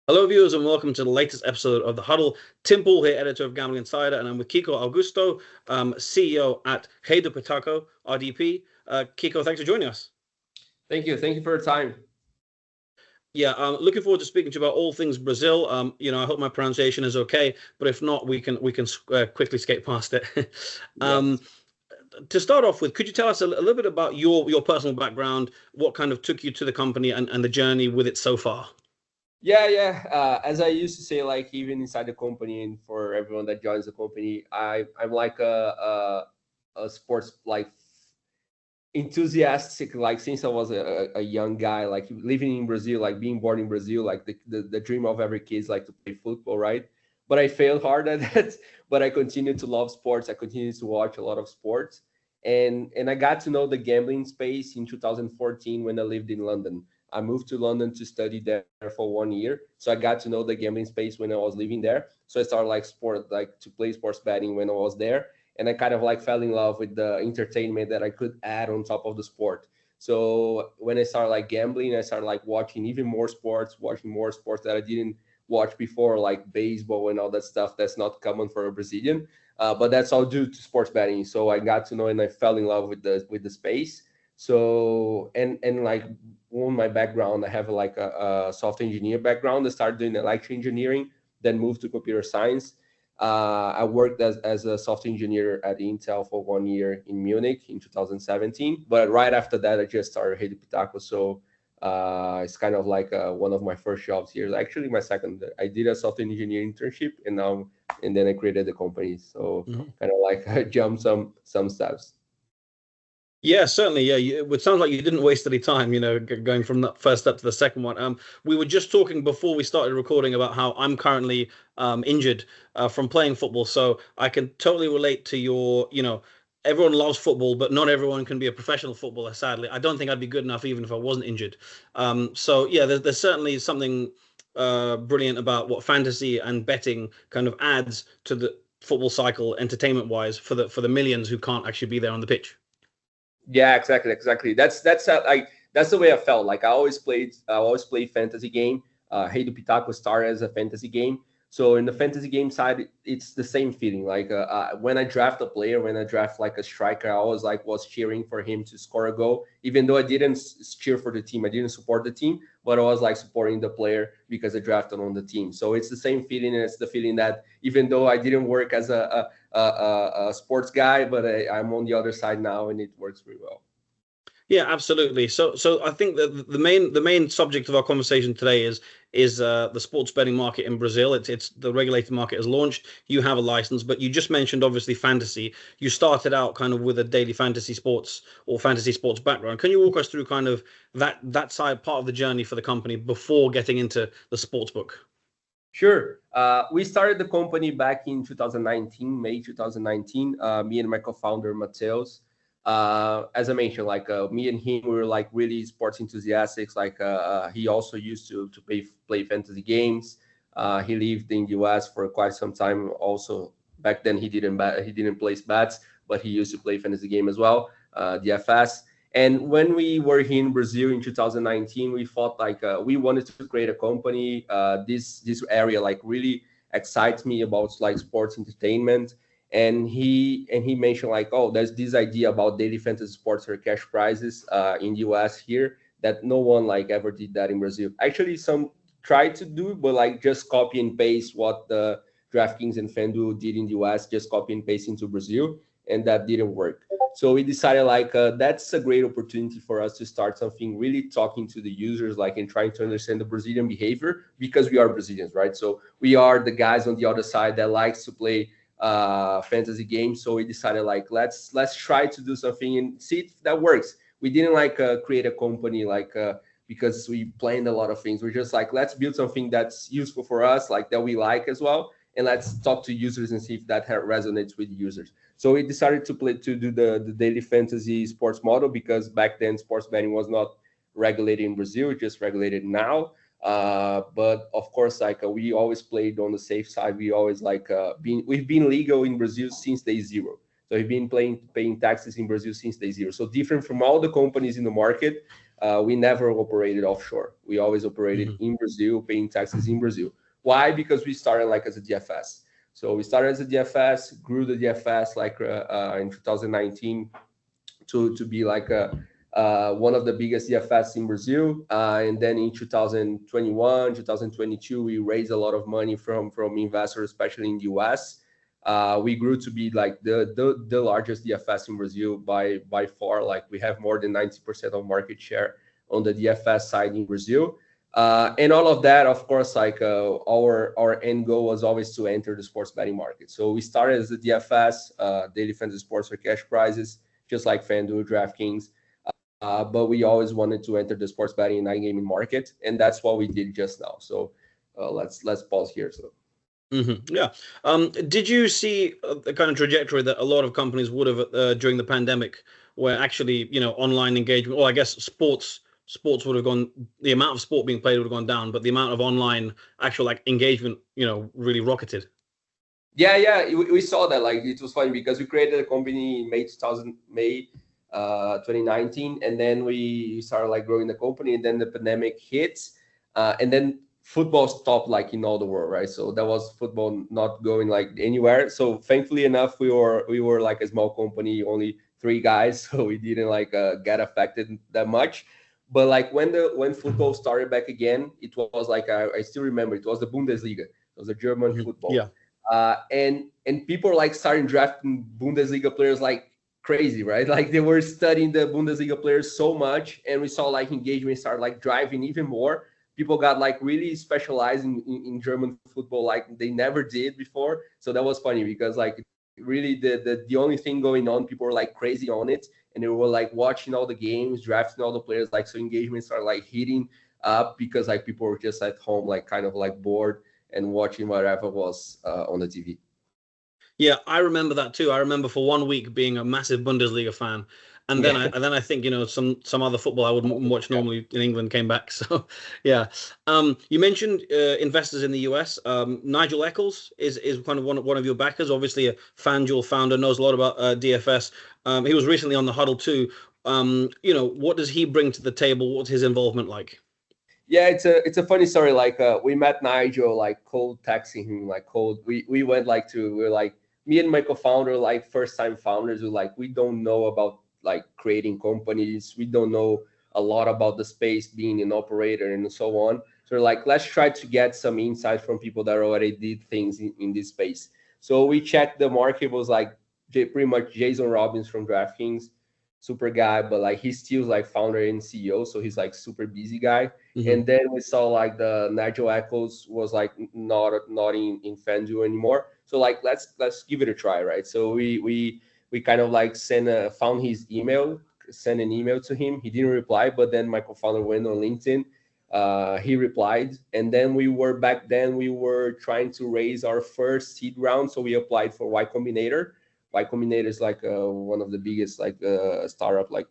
Hello, viewers, and welcome to the latest episode of the Huddle. Tim Poole here, editor of Gambling Insider, and I'm with Kiko Augusto, CEO at Pitaco, RDP. Kiko, thanks for joining us. Thank you. Thank you for your time. Yeah, looking forward to speaking to you about all things Brazil. I hope my pronunciation is okay, but if not, we can quickly skate past it. Yes. To start off with, could you tell us a little bit about your personal background, what kind of took you to the company, and the journey with it so far? Yeah. As I used to say, like even inside the company and for everyone that joins the company, I'm like a sports like enthusiastic. Like since I was a young guy, like living in Brazil, like being born in Brazil, like the dream of every kid is like to play football, right? But I failed hard at that. But I continue to love sports. I continue to watch a lot of sports, and I got to know the gambling space in 2014 when I lived in London. I moved to London to study there for 1 year. So I got to know the gambling space when I was living there. So I started like to play sports betting when I was there. And I kind of like fell in love with the entertainment that I could add on top of the sport. So when I started like gambling, I started like watching even more sports, watching more sports that I didn't watch before, like baseball and all that stuff. That's not common for a Brazilian, but that's all due to sports betting. So I got to know and I fell in love with the space. So and like on my background, I have like a software engineer background. I started doing electrical engineering, then moved to computer science. I worked as a software engineer at Intel for 1 year in Munich in 2017. But right after that, I just started Huddle Pitaco. So it's kind of like one of my first jobs here. Actually, my second. I did a software engineering internship, and then I created the company. So kind of like I jumped some steps. Yeah, certainly. Yeah, it sounds like you didn't waste any time, going from that first step to the second one. We were just talking before we started recording about how I'm currently injured from playing football, so I can totally relate to everyone loves football, but not everyone can be a professional footballer, sadly. I don't think I'd be good enough even if I wasn't injured. So yeah, there's certainly something brilliant about what fantasy and betting kind of adds to the football cycle, entertainment-wise, for the millions who can't actually be there on the pitch. Yeah, exactly. That's the way I felt. Like I always played fantasy game. Hey do Pitaco started as a fantasy game. So in the fantasy game side, it's the same feeling. Like when I draft a player, when I draft like a striker, I always like was cheering for him to score a goal, even though I didn't cheer for the team. I didn't support the team, but I was like supporting the player because I drafted on the team. So it's the same feeling, and it's the feeling that even though I didn't work as a sports guy, but I'm on the other side now, and it works pretty well. Yeah, absolutely. So I think that the main subject of our conversation today is the sports betting market in Brazil. It's the regulated market has launched. You have a license, but you just mentioned obviously fantasy. You started out kind of with a daily fantasy sports or fantasy sports background. Can you walk us through kind of that side part of the journey for the company before getting into the sports book? Sure. We started the company back in 2019, May 2019. Me and my co-founder Mateus. As I mentioned, like me and him, we were like really sports enthusiasts. Like he also used to play fantasy games. He lived in the US for quite some time. Also, back then he didn't place bets, but he used to play fantasy game as well, DFS. And when we were here in Brazil in 2019, we thought like we wanted to create a company. This area like really excites me about like sports entertainment. And he mentioned like, oh, there's this idea about daily fantasy sports or cash prizes in the US here that no one like ever did that in Brazil. Actually, some tried to do, but like just copy and paste what the DraftKings and FanDuel did in the US, just copy and paste into Brazil, and that didn't work. So we decided like that's a great opportunity for us to start something really talking to the users, like and trying to understand the Brazilian behavior because we are Brazilians, right? So we are the guys on the other side that likes to play fantasy games. So we decided like let's try to do something and see if that works. We didn't like create a company like because we planned a lot of things. We're just like let's build something that's useful for us, like that we like as well, and let's talk to users and see if that resonates with users. So we decided to do the daily fantasy sports model because back then sports betting was not regulated in Brazil, just regulated now. But of course, like we always played on the safe side. We always like we've been legal in Brazil since day zero. So we've been paying taxes in Brazil since day zero. So different from all the companies in the market. we never operated offshore. We always operated Hmm. in Brazil, paying taxes in Brazil. Why? Because we started like as a DFS. So we started as a DFS, grew the DFS like in 2019 to be like one of the biggest DFS in Brazil. And then in 2021, 2022, we raised a lot of money from investors, especially in the US. We grew to be like the largest DFS in Brazil by far. Like we have more than 90% of market share on the DFS side in Brazil. And all of that, of course, like our end goal was always to enter the sports betting market. So we started as a DFS, daily fantasy sports for cash prizes, just like FanDuel, DraftKings. But we always wanted to enter the sports betting and iGaming market, and that's what we did just now. So let's pause here. So. Yeah. Did you see the kind of trajectory that a lot of companies would have during the pandemic, where actually, online engagement, or I guess sports would have gone, the amount of sport being played would have gone down, but the amount of online actual like engagement, really rocketed. Yeah, we saw that. Like it was funny because we created a company in May 2019, and then we started like growing the company, and then the pandemic hit, and then football stopped like in all the world, right? So that was football not going like anywhere. So thankfully enough, we were like a small company, only three guys, so we didn't like get affected that much. But like when football started back again, it was like I still remember it was the Bundesliga. It was a German football, Yeah. and people like starting drafting Bundesliga players like crazy, right? Like they were studying the Bundesliga players so much, and we saw like engagement start like driving even more. People got like really specialized in German football like they never did before. So that was funny because like really the only thing going on, people were like crazy on it, and they were like watching all the games, drafting all the players. Like so engagement started like hitting up because like people were just at home, like kind of like bored and watching whatever was on the TV. Yeah, I remember that too. I remember for 1 week being a massive Bundesliga fan, and then Yeah. I think some other football I wouldn't watch normally in England came back. So yeah, you mentioned investors in the US. Nigel Eccles is kind of one of your backers. Obviously, a FanDuel founder, knows a lot about DFS. He was recently on the Huddle too. What does he bring to the table? What's his involvement like? Yeah, it's a funny story. Like we met Nigel like cold texting him, like cold. We went like we're like me and my co-founder, like first time founders, who like we don't know about like creating companies. We don't know a lot about the space, being an operator and so on. So we're like, let's try to get some insights from people that already did things in this space. So we checked the market. Was like pretty much Jason Robbins from DraftKings, super guy, but like he's still like founder and CEO, so he's like super busy guy. Hmm. And then we saw like the Nigel Eccles was like not in FanDuel anymore. So like let's give it a try, right? So we kind of like found his email, sent an email to him. He didn't reply, but then my co-founder went on LinkedIn. He replied, and then we were trying to raise our first seed round, so we applied for Y Combinator. Y Combinator is like one of the biggest like startup like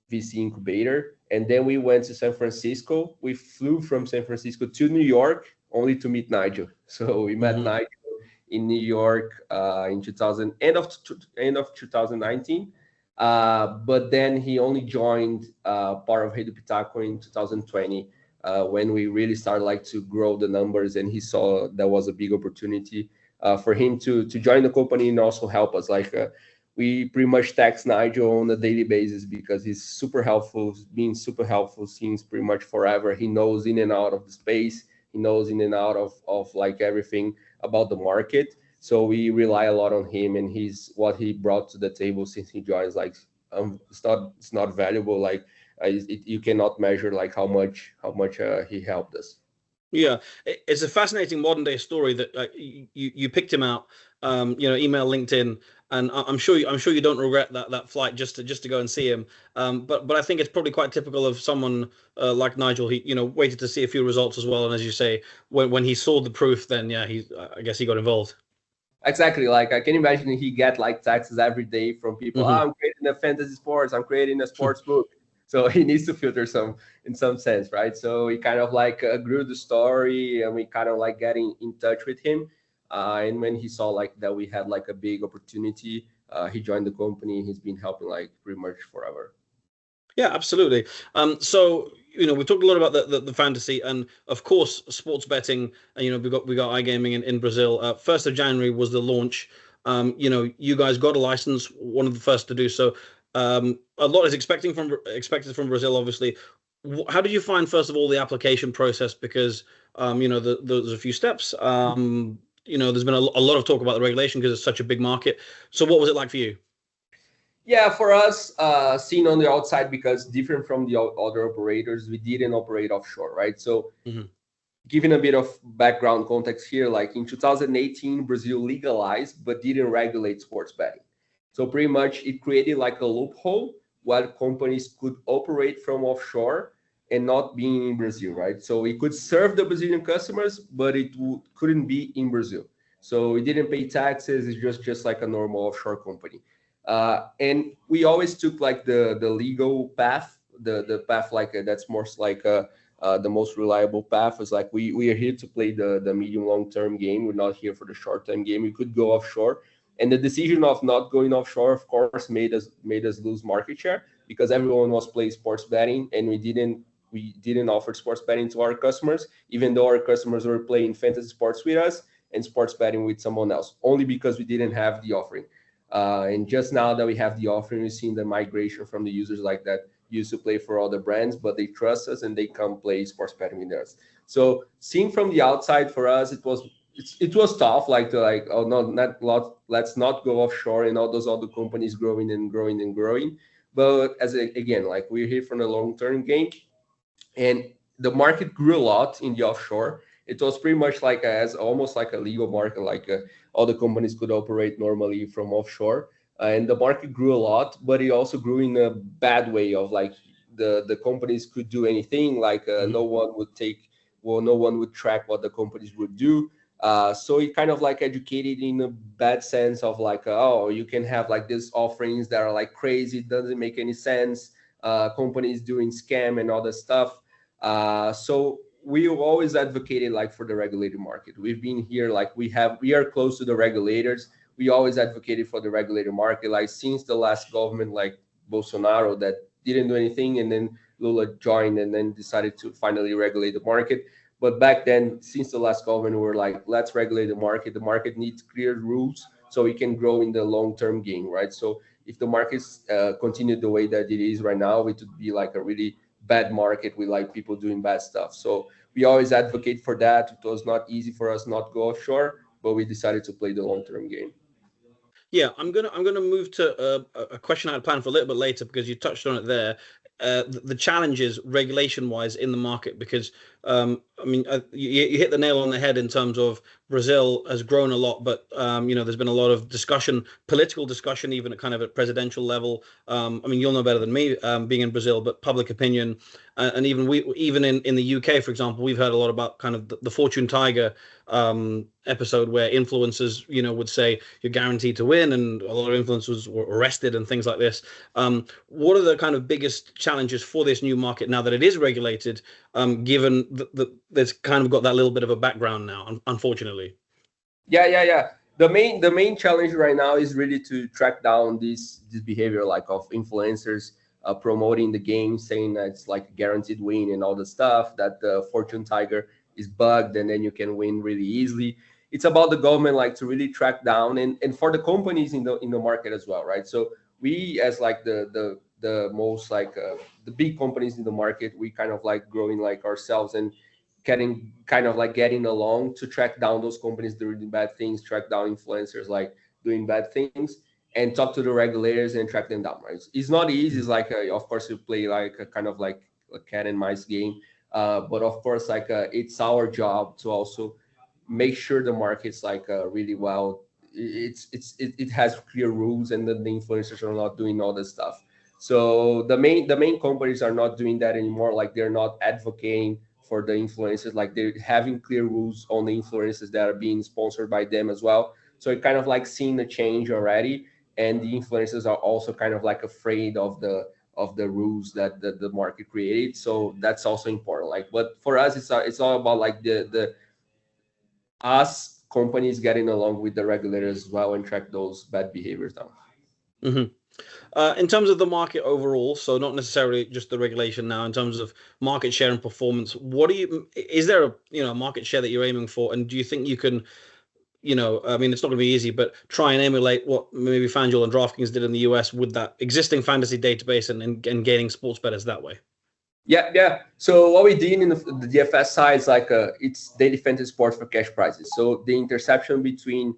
VC incubator. And then we went to San Francisco. We flew from San Francisco to New York only to meet Nigel. So we met Hmm. Nigel in New York in 2000, end of 2019. But then he only joined part of Pitaco in 2020 when we really started like to grow the numbers, and he saw there was a big opportunity for him to join the company and also help us. Like we pretty much text Nigel on a daily basis because he's super helpful, being super helpful since pretty much forever. He knows in and out of the space. He knows in and out of like everything about the market. So we rely a lot on him, and he's what he brought to the table since he joined. Like it's not valuable. Like you cannot measure like how much he helped us. Yeah, it's a fascinating modern day story that you picked him out, email, LinkedIn, and I'm sure you don't regret that flight just to go and see him. But I think it's probably quite typical of someone like Nigel. He waited to see a few results as well, and as you say, when he saw the proof, then yeah, I guess he got involved. Exactly. Like I can imagine he get like texts every day from people. Oh, Hmm. I'm creating a fantasy sports. I'm creating a sports book. So he needs to filter some in some sense, right? So we kind of like grew the story, and we kind of like getting in touch with him. And when he saw like that we had like a big opportunity, he joined the company. He's been helping like pretty much forever. Yeah, absolutely. So we talked a lot about the fantasy, and of course, sports betting. We got iGaming in Brazil. 1st of January was the launch. You guys got a license, one of the first to do so. A lot is expected from Brazil, obviously. How did you find, first of all, the application process? Because there's a few steps. There's been a lot of talk about the regulation because it's such a big market. So, what was it like for you? Yeah, for us, seen on the outside, because different from the other operators, we didn't operate offshore, right? So Hmm. giving a bit of background context here, like in 2018, Brazil legalized but didn't regulate sports betting. So pretty much it created like a loophole where companies could operate from offshore and not being in Brazil, right? So it could serve the Brazilian customers, but couldn't be in Brazil. So it didn't pay taxes. It's just like a normal offshore company. And we always took like the legal path, the path like that's more like the most reliable path. Is like we are here to play the medium long term game. We're not here for the short term game. We could go offshore, and the decision of not going offshore, of course, made us lose market share because everyone was playing sports betting, and we didn't offer sports betting to our customers, even though our customers were playing fantasy sports with us and sports betting with someone else, only because we didn't have the offering. And just now that we have the offering, we've seen the migration from the users like that used to play for other brands, but they trust us and they come play sports betting with us. So seeing from the outside for us, it was tough, like to like, oh no, not lot, let's not go offshore and all those other companies growing and growing and growing. But again, like we're here for the long term game, and the market grew a lot in the offshore. It was pretty much like as almost like a legal market, like all the companies could operate normally from offshore, and the market grew a lot, but it also grew in a bad way of like the companies could do anything, like Hmm. no one would track what the companies would do. So it kind of like educated in a bad sense of like, oh, you can have like these offerings that are like crazy, it doesn't make any sense, companies doing scam and all that stuff. So we always advocated like for the regulated market. We've been here like we are close to the regulators. We always advocated for the regulated market. Like since the last government, like Bolsonaro, that didn't do anything, and then Lula joined and then decided to finally regulate the market. But back then, since the last government, we were like, let's regulate the market. The market needs clear rules so we can grow in the long term game, right? So if the markets continued the way that it is right now, it would be like a really bad market with like people doing bad stuff. So we always advocate for that. It was not easy for us not go offshore, but we decided to play the long term game. Yeah, I'm gonna move to a question I had planned for a little bit later because you touched on it there. The challenges regulation wise in the market because I mean you hit the nail on the head in terms of Brazil has grown a lot, but there's been a lot of discussion, political discussion, even at kind of at presidential level. I mean you'll know better than me being in Brazil, but public opinion and even in the UK, for example, we've heard a lot about kind of the Fortune Tiger episode where influencers, would say you're guaranteed to win, and a lot of influencers were arrested and things like this. What are the kind of biggest challenges for this new market now that it is regulated, given that there's kind of got that little bit of a background now, unfortunately? Yeah. The main challenge right now is really to track down this behavior like of influencers promoting the game, saying that it's like a guaranteed win and all the stuff, that the Fortune Tiger is bugged and then you can win really easily. It's about the government like to really track down, and for the companies in the market as well, right? So we as like the most like the big companies in the market, we kind of like growing like ourselves and getting along to track down those companies doing bad things, track down influencers like doing bad things, and talk to the regulators and track them down. Right? It's not easy. It's like of course you play like a kind of like a cat and mice game, but of course like it's our job to also make sure the market's like really well. It has clear rules, and the influencers are not doing all this stuff. So the main companies are not doing that anymore. Like they're not advocating for the influencers, like they're having clear rules on the influencers that are being sponsored by them as well. So it kind of like seeing the change already, and the influencers are also kind of like afraid of the rules that the market created. So that's also important. Like, but for us, it's all about like the us companies getting along with the regulators as well and track those bad behaviors down. Hmm. In terms of the market overall, so not necessarily just the regulation now, in terms of market share and performance, is there a, market share that you're aiming for? And do you think you can, I mean, it's not going to be easy, but try and emulate what maybe FanDuel and DraftKings did in the US with that existing fantasy database and gaining sports bettors that way? Yeah. So what we did in the DFS side is like it's daily fantasy sports for cash prizes. So the intersection between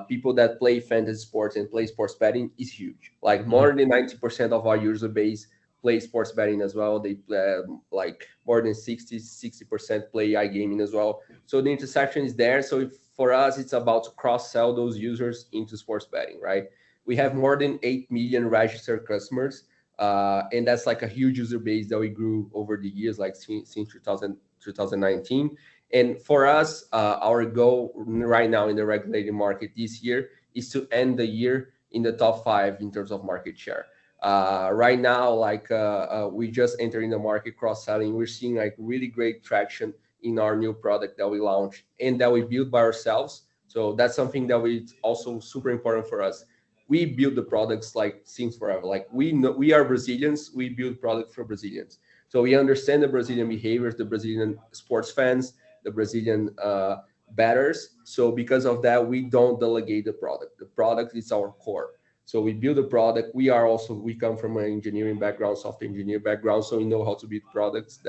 people that play fantasy sports and play sports betting is huge. Like more than 90% of our user base play sports betting as well. They play like more than 60% play iGaming as well. So the intersection is there. So for us, it's about to cross-sell those users into sports betting, right? We have more than 8 million registered customers. And that's like a huge user base that we grew over the years, like since 2019. And for us, our goal right now in the regulated market this year is to end the year in the top 5 in terms of market share. Right now, like we just entered in the market cross-selling. We're seeing like really great traction in our new product that we launched and that we built by ourselves. So that's something that is also super important for us. We build the products like since forever. Like we know we are Brazilians, we build products for Brazilians. So we understand the Brazilian behaviors, the Brazilian sports fans, the Brazilian bettors. So because of that, we don't delegate the product. The product is our core. So we build a product. We come from an engineering background, software engineer background, so we know how to build products.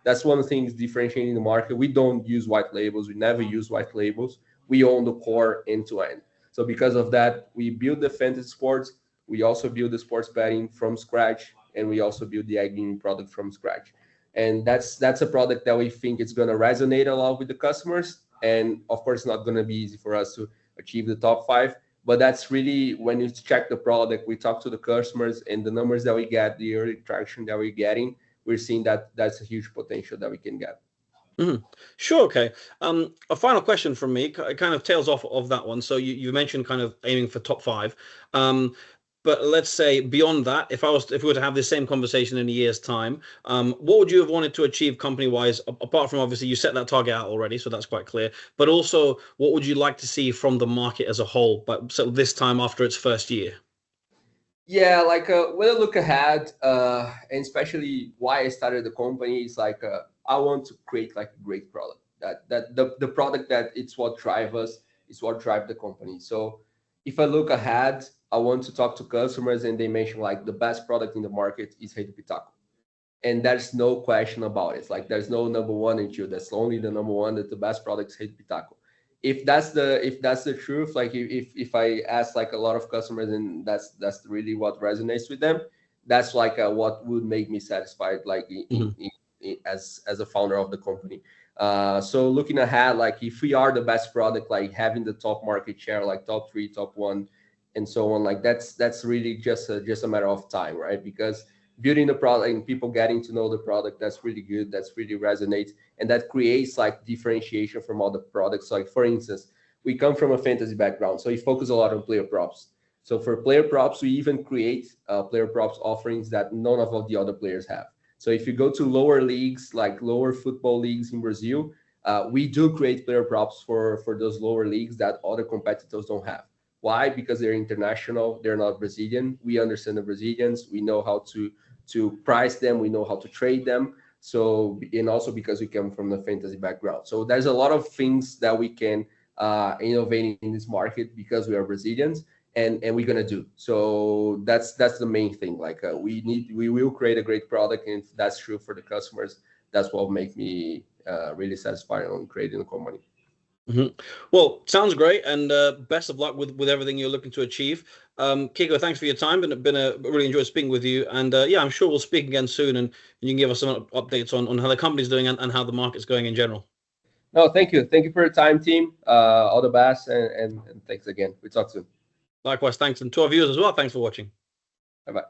That's one of the things differentiating the market. We don't use white labels. We never use white labels. We own the core end to end. So because of that, we build the fantasy sports. We also build the sports betting from scratch, and we also build the iGaming product from scratch. And that's a product that we think it's going to resonate a lot with the customers. And of course, it's not going to be easy for us to achieve the top 5. But that's really when you check the product, we talk to the customers, and the numbers that we get, the early traction that we're getting, we're seeing that that's a huge potential that we can get. Sure. Okay. A final question from me. It kind of tails off of that one. So you mentioned kind of aiming for top 5. But let's say beyond that, if we were to have this same conversation in a year's time, what would you have wanted to achieve company-wise, apart from obviously you set that target out already, so that's quite clear. But also, what would you like to see from the market as a whole, but so this time after its first year? Yeah, like when I look ahead, and especially why I started the company, is like I want to create like a great product. That the product that it's what drives us, is what drives the company. So if I look ahead, I want to talk to customers and they mention like the best product in the market is Pitac. And there's no question about it. Like there's no number 1 and 2. That's only the number 1 that the best product is Pitac. If that's the truth, like if I ask like a lot of customers and that's really what resonates with them, that's like what would make me satisfied, like as a founder of the company. So looking ahead, like if we are the best product, like having the top market share, like top 3, top 1, and so on, like that's really just a matter of time, right? Because building the product and people getting to know the product, that's really good, that's really resonates, and that creates like differentiation from other products. Like for instance, we come from a fantasy background, so we focus a lot on player props. So for player props, we even create player props offerings that none of the other players have. So if you go to lower leagues, like lower football leagues in Brazil, we do create player props for those lower leagues that other competitors don't have. Why? Because they're international, they're not Brazilian. We understand the Brazilians, we know how to price them, we know how to trade them. So, and also because we come from the fantasy background. So there's a lot of things that we can innovate in this market because we are Brazilians, and we're gonna do. So that's the main thing. Like we will create a great product, and if that's true for the customers, that's what will make me really satisfied on creating a company. Well, sounds great, and best of luck with everything you're looking to achieve. Kiko, thanks for your time. Been a really enjoyed speaking with you, and yeah, I'm sure we'll speak again soon, and you can give us some updates on how the company's doing and how the market's going in general. No, thank you for your time, team. All the best, and thanks again. We talk soon. Likewise, thanks, and to our viewers as well. Thanks for watching. Bye bye.